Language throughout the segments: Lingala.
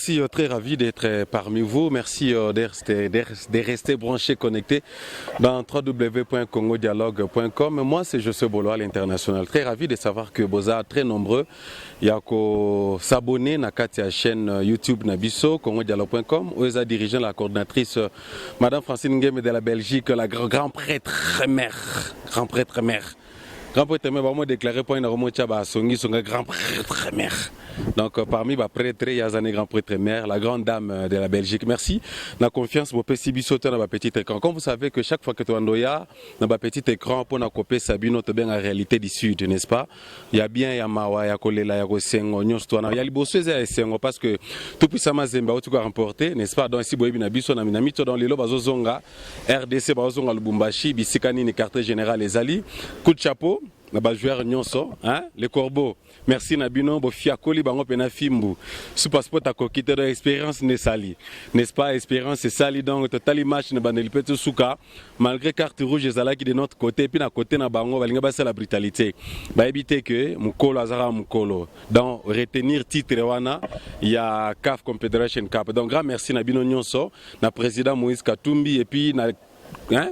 merci, très ravi d'être parmi vous. Merci de rester branchés, connectés dans www.congodialogue.com. Moi, c'est José Bolo à l'international. Très ravi de savoir que vous êtes très nombreux. Il y a qu'à s'abonner à la chaîne YouTube Nabiso, congodialogue.com, où est dirigeant la coordinatrice Madame Francine Ngueme de la Belgique, la grand prêtre mère. Grand prêtre mère. Grand prêtre mère, vraiment déclaré pour une remontée à Songi, son grand prêtre mère. Donc parmi les prêtres, il y a un grand prêtre mère, la grande dame de la Belgique. Merci. La confiance pour PCB sauter dans ma petit écran. Comme vous savez que chaque fois que tu as dans ma petit écran pour nous copier Sabino, tu bien la réalité du Sud, n'est-ce pas? Il y a bien, il y a Mawa, il y a Kolela, il y a Rosengo, il y a Libosseuse et Sengo parce que tout puissamment Zemba, tu as remporté, n'est-ce pas? Donc ici, Boyebi Nabiso, Naminami, dans les lobes Zonga, RDC, Bazonga, Lubumbashi, Bissikani, les quartiers général, les Ali. Coup de chapeau. Naba joueur nyonso, hein, les corbeaux. Merci Nabino, bo fiakoli bango pena fimbu. Sous passeport ta kokite de expérience ne sali. N'est-ce pas, expérience c'est sali donc total image ne baneli petu suka malgré carte rouge ezalaki de notre côté puis na côté na bango balinga ba la brutalité. Ba éviter que mukolo azara mukolo. Donc retenir titre wana il y a CAF Confederation Cup. Donc grand merci Nabino nyonso, na président Moïse Katumbi et puis na hein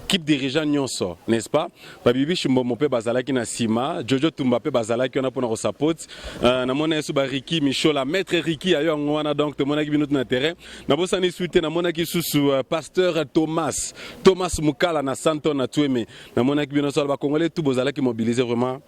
équipe dirigeant nyonso, n'est-ce pas? Babibi Chimbomo pe bazalaki na sima, Jojo Tumba pe bazalaki on a pour nous support. Na mona suba Ricky Michola, maître Ricky ayo ngwana donc te mona ki binut na terrain. Na bosani suite na mona ki susu pasteur Thomas Mukala na Santo na Tueme. Na mona ki binut ba congolais tout bozalaki mobiliser vraiment.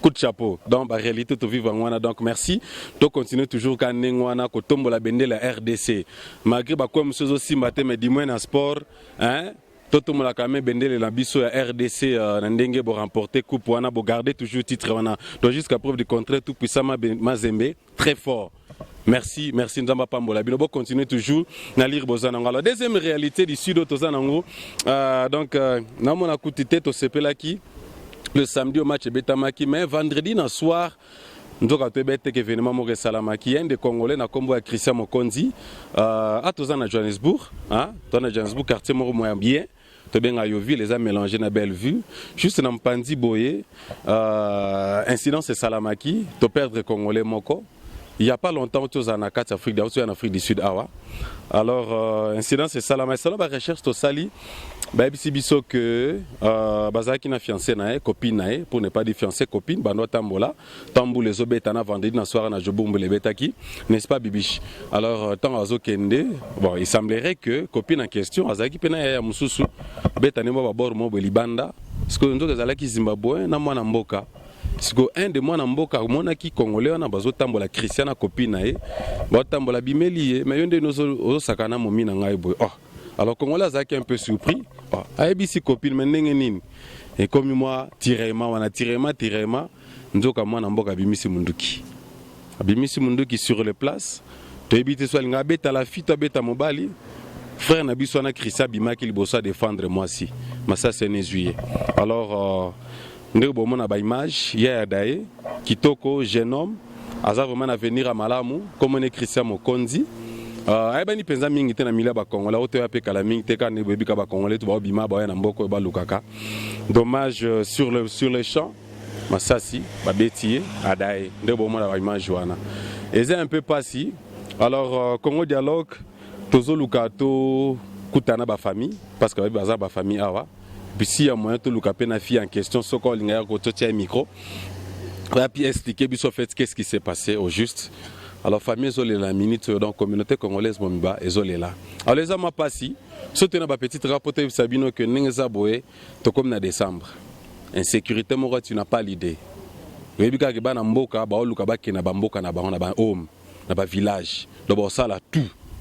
Coup de chapeau. Donc, la réalité, tu vis en donc merci. Tu continues toujours quand Nengwana, quand tombe la bende la RDC. Malgré quoi, monsieur aussi, mais dis-moi dans sport, hein? Toto mola quand même bendele la biso ya RDC ndenge bo remporter coupe wana bo garder toujours titre wana. Donc jusqu'à preuve du contraire tout puissamment Mazembe très fort. Merci Nzamba Pambola. Bino bo continuer toujours na lire bozana ngala. Deuxième réalité du sud tozanango donc na mona kutite to sepelaki le samedi au match Betamaki mais vendredi na soir nous avons fait événement Moke Salamaki, un des Congolais, na combo avec Christian Mokonzi, à Tozana Johannesburg, hein, Tozana Johannesburg, quartier moyen bien. Tu bien à Yovi, les a mélangés dans belle vue. Juste dans Mpandi Boye, incident c'est Salamaki, tu perdre Congolais Moko. Il n'y a pas longtemps, tu es en Afrique du Sud. Alors, incident c'est Salamaki. Selon la recherche, tu sali. Biso que Bazaki na fiancé na copine pour ne pas dire fiancé copine bano tambola tamboule les obetana vendredi na soir na jobumbu les betaki n'est-ce pas bibiche. Alors tant azo kende bon il semblerait que copine en question azaki pena ya mususu betane mo babor mo belibanda parce que ndoka zalaki Zimbabwe na mwana mboka parce que un de mwana mboka mona ki congolais na bazo tambola Christiana copine na ba tambola bimeli mais yonde nozo sakana momi na ngai boy. Alors Congolais azaki un peu surpris. ABC copine mais et comme moi tirement nzoka mwana mboka bimisi munduki sur les places to ebité soit linga beta la fita beta mobali frère na biso na Christa bimaki liboso défendre moi si mais ça c'est né juillet. Alors ndeko bomona ba image ya dae kitoko jeune homme aza vraiment à venir à Malamu comme on est Christian Mokonzi. Ayebani penza mingi te na mila ba Congolais oto ya pe kala mingi te kana bebi ka ba Congolais to ba bima ba na mboko ba lukaka. Dommage sur le champ Masasi ba betier adae nde bo mona ba image wana. Eza un peu passé. Alors Congo dialogue tozo lukato kutana ba famille parce que ba ba famille awa. Puis si ya moyen to lukape na fille en question soko linga ya ko totia micro. Va puis expliquer biso fait qu'est-ce qui s'est passé au juste. Alors famille ezolé la minute donc communauté congolaise momiba ezolé là. Alors les amas passés, sauter na ba petite rapporter Sabino que nengeza boé to comme na décembre. Insécurité moko tu n'as pas l'idée. Webika ke bana mboka ba oluka ba ke na ba mboka na ba na ba home na ba village. Do ba sala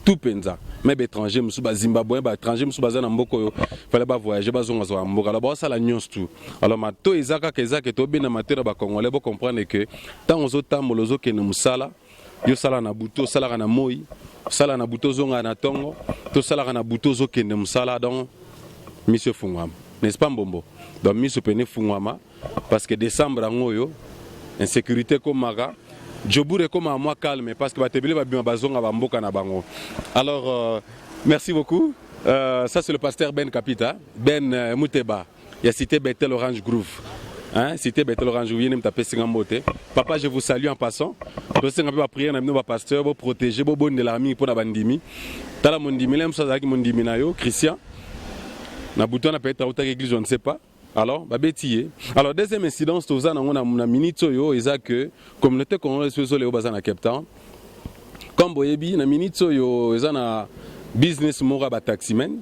tout penza. Même étranger musu ba Zimbabwe ba étranger musu ba za na mboko fallait ba voyager ba zonga zo mboka. La ba sala nyons tout. Alors mato ezaka kezaka to bina matera ba congolais bo comprendre que tant ozo tamolozo ke ne musala yo sala na buto sala na moi sala na buto zonga na tongo to sala na buto zo kende musala donc monsieur Fungwama n'est-ce pas mbombo donc monsieur pene Fungwama parce que décembre ngoyo insécurité comme maga jobure comme à moi calme parce que batebele ba bima bazonga ba mboka na bango. Alors merci beaucoup. Ça c'est le pasteur Ben Kapita Ben Mouteba il a cité Bethel Orange Groove. Hein, cité Bethel Orange, vous me tapez Singambote. Papa, je vous salue en passant. Je sais que prière, nous va pasteur, pour protéger, pour bonne de l'armée, pour la bandimi. Tala mondimi, l'aime ça, mondimi na yo, Christian. Na bouton, na peut-être à l'église, je ne sais pas. Alors, bah bétier. Alors, deuxième incidence, tout ça, on a une minute yo, et ça que communauté congolaise sur les Obazan à Cape Town. Comme boyebi, na minute yo, ils ont un business mora ba taximen.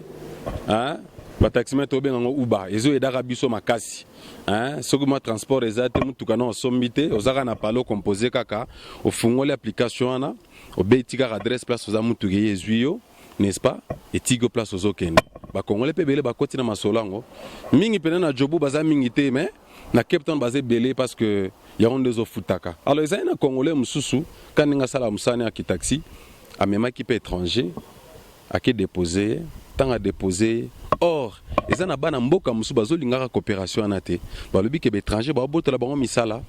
Hein? Ba taximen to ben ngo Uber. Ils ont aidé biso makasi. Hein? Ce que moi transport exact, tout kana en sommité, aux ara na palo composé kaka, au fungo l'application ana, au betika adresse place aux amutu yezuyo, n'est-ce pas? Et tigo place aux okende. Ba congolais pe belé ba koti na masolango. Mingi pena na jobu baza mingi te mais na Cape Town basé belé parce que y a des futaka. Alors ils ont un congolais mususu quand ninga sala musane a ki taxi, a même qui peut étranger, a qui déposer, tant à déposer. Or, ils ont un ban mboka musu bazo lingara coopération anate. Ba lobi ke étranger ba boto la bango misala.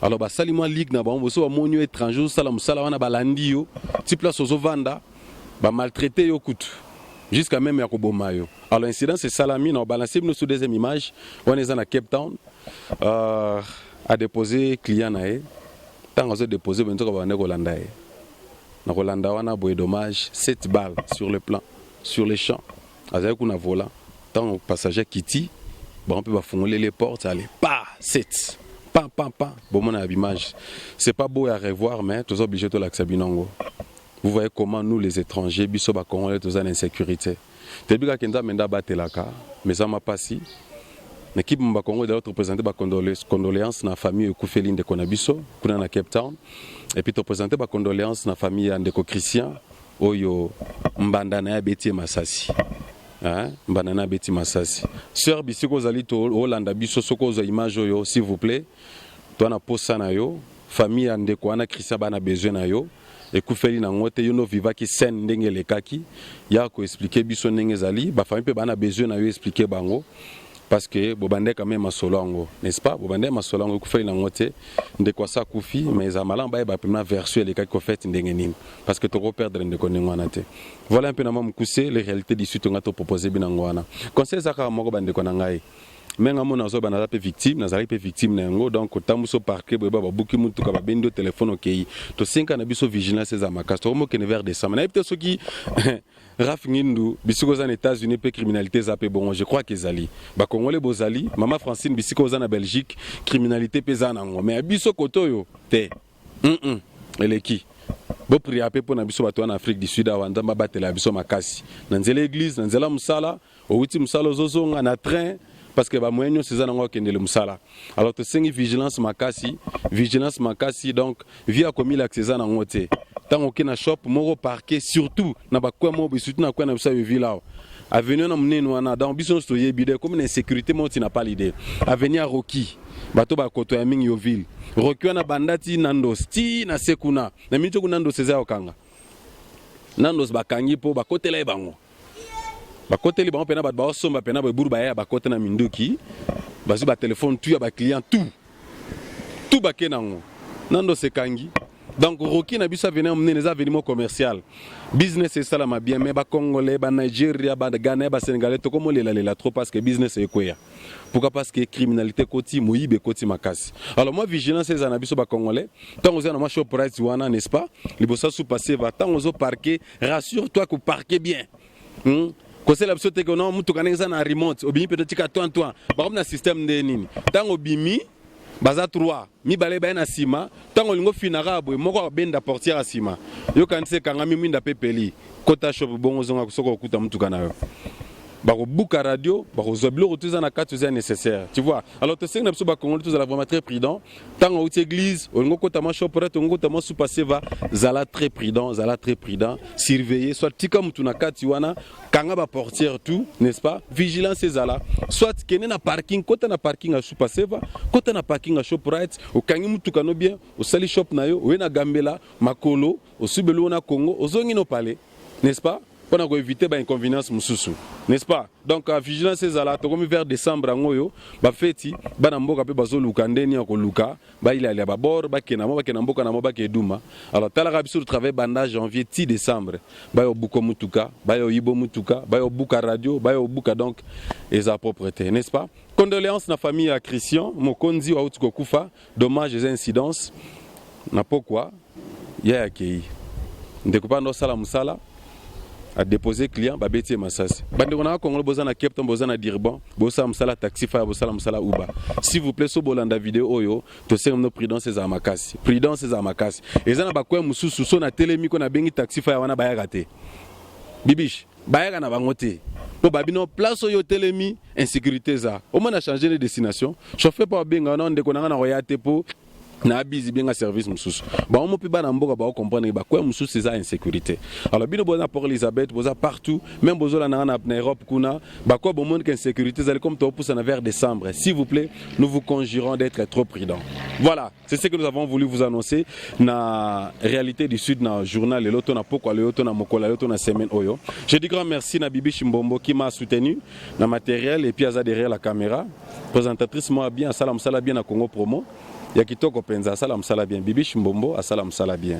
Alors ba salima ligue na bango so ba monyo étranger sala musala wana balandi yo, ti place aux vanda, ba maltraiter yo kutu. Jusqu'à même Yakoboma yo. Alors l'incident c'est Salami, on a balancé nous sur deuxième image, on est à Cape Town, a déposé client nae, tant on a déposé ben tout on est Rolanda. Na Rolanda on a beau dommage 7 balles sur le plan, sur les champs. Avec on a volant, tant au passager Kitty, bon on peut pas foncer les portes, aller pas 7. Pas. Bon mon image. C'est pas beau à revoir mais tous obligés de l'accepter. Vous voyez comment nous les étrangers, biso ba congolais tous en insécurité. Tebika kenda menda batelaka, mais ça m'a pas si. L'équipe mba Congo d'ailleurs représenter ba condoléances na famille Koufeli de Konabiso, kuna na Cape Town, et puis te présenter ba condoléances na famille Ndeko Christian, oyo mbandana ya Beti Masasi. Hein? Mbandana Beti Masasi. Sœur bisiko zali to Hollanda biso soko zo image yo s'il vous plaît. Toi na posa na yo, famille Ndeko ana Christian bana besoin na yo. Et Koufeli na ngote yono viva ki sen ndenge lekaki ya ko expliquer biso ndenge zali ba famille pe bana besoin na yo expliquer bango parce que bobande quand même masolongo n'est-ce pas bobande masolongo Koufeli na ngote ndeko sa kufi mais za malamba ba pena version lekaki ko fait ndenge nini parce que to ko perdre ndeko ngwana te voilà un peu na mamukuse les réalités d'ici to ngato proposer binangwana conseil za ka moko bande ko na ngai menga mona zo bana pe victime nazali pe victime na yango donc tamuso parquet boba babuki mutu ka bendo téléphone okei to 5 na biso vigilance za makasto mo kene vers décembre na peut soki Raf Ngindu bisiko za États-Unis pe criminalité za pe bon je crois que zali ba congolais bozali mama Francine bisiko za na Belgique criminalité pe za nango mais biso kotoyo te eleki bo priya pe pona biso bato en Afrique du Sud awanda mabatela biso makasi na nzela église na nzela musala o wuti musala zozonga na train parce que ba moyenyo c'est ça nango kendele musala alors te sengi vigilance makasi donc via commis l'accès za nango te tant okina shop moko parquet surtout na ba kwa mo surtout na kwa na bisa villa avenue na mneno wana dans biso to yebide comme une insécurité mo tu n'as pas l'idée avenue Rocky bato ba koto ya mingi yo ville Rocky na bandati nandos ti na sekuna na mito kuna nandos seza okanga nandos bakangi po bakotela bango bakoteli bango pena ba somba pena ba buru ba ya bakota na minduki bazu ba téléphone tu ya ba client tout ba kenango nando sekangi donc Rocky na biso venir emmener les aveniments commercial business c'est ça la ma bien mais ba congolais ba Nigeria ba Ghana ba sénégalais to comme lela trop parce que business est quoi pourquoi parce que criminalité koti moyibe koti makasi alors moi vigilance c'est na biso ba congolais tant on na ma shop price wana n'est-ce pas libosa sous passer va tant on parquer rassure-toi que parquer bien conseil la biso te que non mutu kanenza na remote obimi peut-être ka toi ba comme na système de nini tant obimi baza 3 mi balé ba na sima tant olingo finara boy moko benda portière à sima yo kanise kanga mi minda pepeli kota shop bongo zonga kusoko kuta mutu kana yo bako buka radio bako zoblo tout ça na carte c'est nécessaire tu vois alors te sing na biso ba congolais tous la vraiment très prudent tant au église olingo kota ma shop peut-être olingo kota ma sous passer va zala très prudent surveiller soit tika mutu na carte wana kanga ba portière tout n'est-ce pas vigilance zala soit kene na parking kota na parking a sous passer va kota na parking a shop right o kangi mutu kano bien o sali shop na yo o na gambela makolo o subelo na Congo o zongi no palais n'est-ce pas pour éviter les inconvénients mususu, n'est-ce pas? Donc la vigilance c'est là, comme vers décembre ngoyo, ba feti, ba namboka pe bazo luka ndeni ya ko luka, ba il allait ba bord, ba kenamo ba kenamboka na moba ke duma. Alors tala rabiso travail bandage janvier ti décembre, ba yo buko mutuka, ba yo ibo mutuka, ba yo buka radio, ba yo buka donc les propriétés, n'est-ce pas? Condoléances na famille à Christian, Mokonzi wa Outko Kufa, dommages et incidences. Na pourquoi ya accueilli. Ndekupa ndo sala musala a déposer client ba beti masasi. Bande kona Congo bozana Cape Town bozana Durban, bosa musala taxify bosala musala Uber. S'il vous plaît so bolanda vidéo oyo, to sengam no prudence za makasi. Prudence za makasi. Ezana ba kwa mususu so na telemi ko na bengi taxify wana ba ya te. Bibish, ba ya na bangote. Po babino place oyo telemi insécurité za. Au moins a changé de destination. Chauffeur pa benga na ndeko na royate po na bizi bien service mususu ba on peut pas na mboka ba comprendre ba quoi mususu c'est ça insécurité alors bino boza pour Elisabeth boza partout même bozola na Europe kuna ba quoi bon monde qu'insécurité ça comme to pousse en vers décembre s'il vous plaît nous vous conjurons d'être trop prudents. Voilà, c'est ce que nous avons voulu vous annoncer na réalité du sud na journal le loto na poko le loto na mokola le loto na semaine oyo. Je dis grand merci na Bibi Chimbombo qui m'a soutenu na matériel et puis aza derrière la caméra présentatrice moi bien salam sala bien na Congo Promo. Ya kitoko penza salam sala bien Bibi Chimbombo a salam sala bien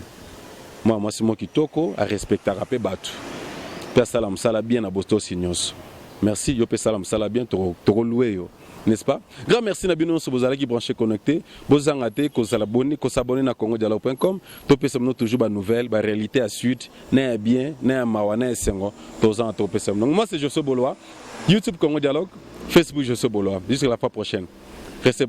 moi c'est moi kitoko a respecter rapé batu pe salam sala bien na bosto signos merci yo pe salam sala bien to loué yo n'est-ce pas grand merci na bino so bozala ki branché connecté bozanga te ko s'abonner na congodialogue.com to pe somno toujours ba nouvelle ba réalité à sud na bien na mawana sengo to za to pe somno moi c'est José Boloa YouTube Congo Dialogue Facebook José Boloa jusqu'à la fois prochaine restez